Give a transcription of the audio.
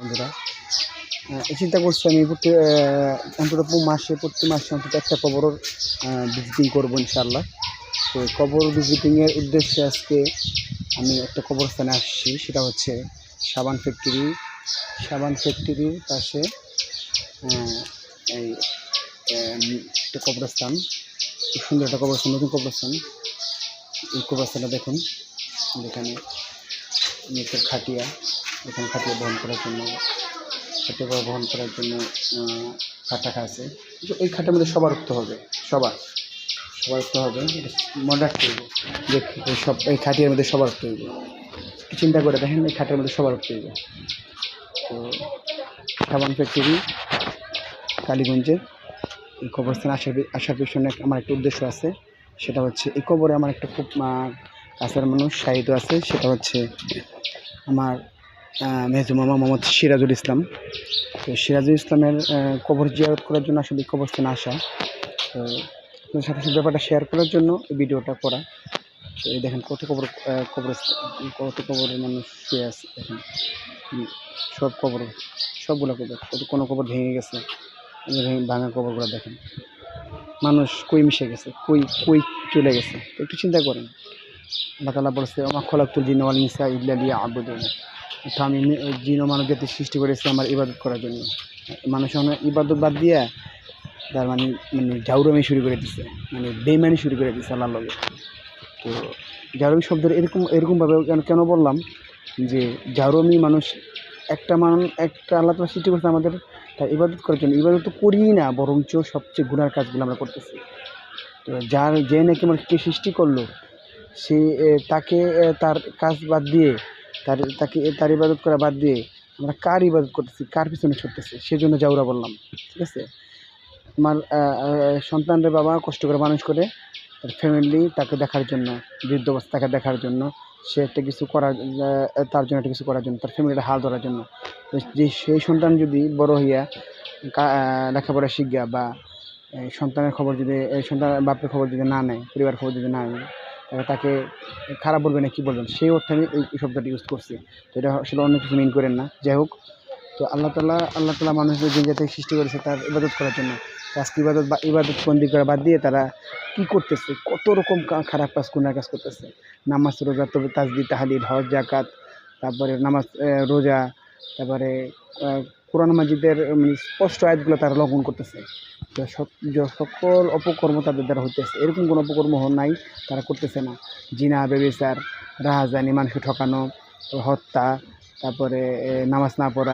বন্ধুরা। চিন্তা করছি আমি অন্তত প্রতি মাসে অন্তত একটা কবর ভিজিটিং করবো ইনশাআল্লাহ। তো কবর ভিজিটিংয়ের উদ্দেশ্যে আজকে আমি একটা কবরস্থানে আসছি, সেটা হচ্ছে সাবান ফ্যাক্টরির পাশে এই একটা কবরস্থান, খুব সুন্দর একটা কবরস্থান, নতুন কবরস্থান। এই কবরস্থানটা দেখুন, এখানে নিচের খাটিয়া, এখানে খাটিয়া বহন করার জন্য খাট রাখা আছে। এই খাটের মধ্যে সবার উঠতে হবে, সবার উঠতে হবে, মনে রাখতে হবে যে এই খাটিয়ার মধ্যে সবার উঠতে হবে। চিন্তা করে দেখেন, এই খাটের মধ্যে সবার উঠতে হবে। তো সাবান ফ্যাক্টরি কালীগঞ্জে এই কবরস্থানে আসার পিছনে আমার একটা উদ্দেশ্য আছে, সেটা হচ্ছে এই কবরে আমার একটা খুব কাছের মানুষ শাহিদ আছে, সেটা হচ্ছে আমার মেজো মামা মোহাম্মদ সিরাজুল ইসলাম। তো সিরাজুল ইসলামের কবর জিয়ারত করার জন্য আসলে কবরস্থানে আসা। তো আপনার সাথে ব্যাপারটা শেয়ার করার জন্য এই ভিডিওটা করা। তো এই দেখেন কত কবরের মানুষ শুয়ে আছে, দেখেন সবগুলো কবর, কোনো কবর ভেঙে গেছে, ভাঙা কবরগুলো দেখেন। মানুষ কই মিশে গেছে, কই চলে গেছে। তো একটু চিন্তা করেন, আল্লাহ তাআলা বলছে ওমা খলাকতুল জিন্না ওয়াল ইনসা ইল্লা লিয়াবুদুন। তো আমি জিন ও মানব জাতি সৃষ্টি করেছি আমার ইবাদত করার জন্য। মানুষ ইবাদত বাদ দিয়ে তার মানে জাউরামি শুরু করে দিচ্ছে, বেইমানি শুরু করে দিচ্ছে আল্লাহর লগে। তো জাউরামি শব্দের এরকমভাবে কেন বললাম যে জাউরামি মানুষ একটা আল্লাহ তাআলা সৃষ্টি করছে আমাদের তার ইবাদত করার জন্য। ইবাদত তো করিই না, বরঞ্চ সবচেয়ে গুনার কাজগুলো আমরা করতেছি। তো যে নাকি আমাকে সৃষ্টি করলো, সে তাকে তার কাজ বাদ দিয়ে তার ইবাদত করা বাদ দিয়ে আমরা কার ইবাদত করতেছি, কার পিছনে ছুটতেছি, সেজন্য জাউরা বললাম। ঠিক আছে, আমার সন্তানদের বাবা কষ্ট করে মানুষ করে, তার ফ্যামিলি তাকে দেখার জন্য, বৃদ্ধ অবস্থাকে দেখার জন্য, সে একটা কিছু করার তার জন্য একটা কিছু করার জন্য, তার ফ্যামিলির হাল ধরার জন্য। যে সেই সন্তান যদি বড় হইয়া লেখাপড়া শিখা বা সন্তানের খবর যদি বাপের খবর যদি না নেয়, পরিবার খবর যদি না নেয়, তাহলে তাকে খারাপ বলবে না কি বলবেন, সেই অর্থে আমি এই শব্দটি ইউজ করছি। তো এটা আসলে অন্য কিছু মিন করেন না। যাই হোক, তো আল্লাহ তাআলা মানুষদের জিন জাতি সৃষ্টি করেছে তার ইবাদত করার জন্য। আজকে ইবাদত বন্দি করা বাদ দিয়ে তারা কী করতেছে, কত রকম খারাপ কাজ, গুনার কাজ করতেছে। নামাজ, রোজা, তবে তাসবিহ, তাহলিল, হজ, জাকাত, তারপরে নামাজ, রোজা, তারপরে কোরআন মাজিদের স্পষ্ট আয়াতগুলো তারা লঙ্ঘন করতেছে। সকল অপকর্ম তাদের দ্বারা হইতেছে, এরকম কোনো অপকর্ম নাই তারা করতেছে না। জিনা, ব্যভিচার, রাহাজানি, মানুষকে ঠকানো, হত্যা, তারপরে নামাজ না পড়া,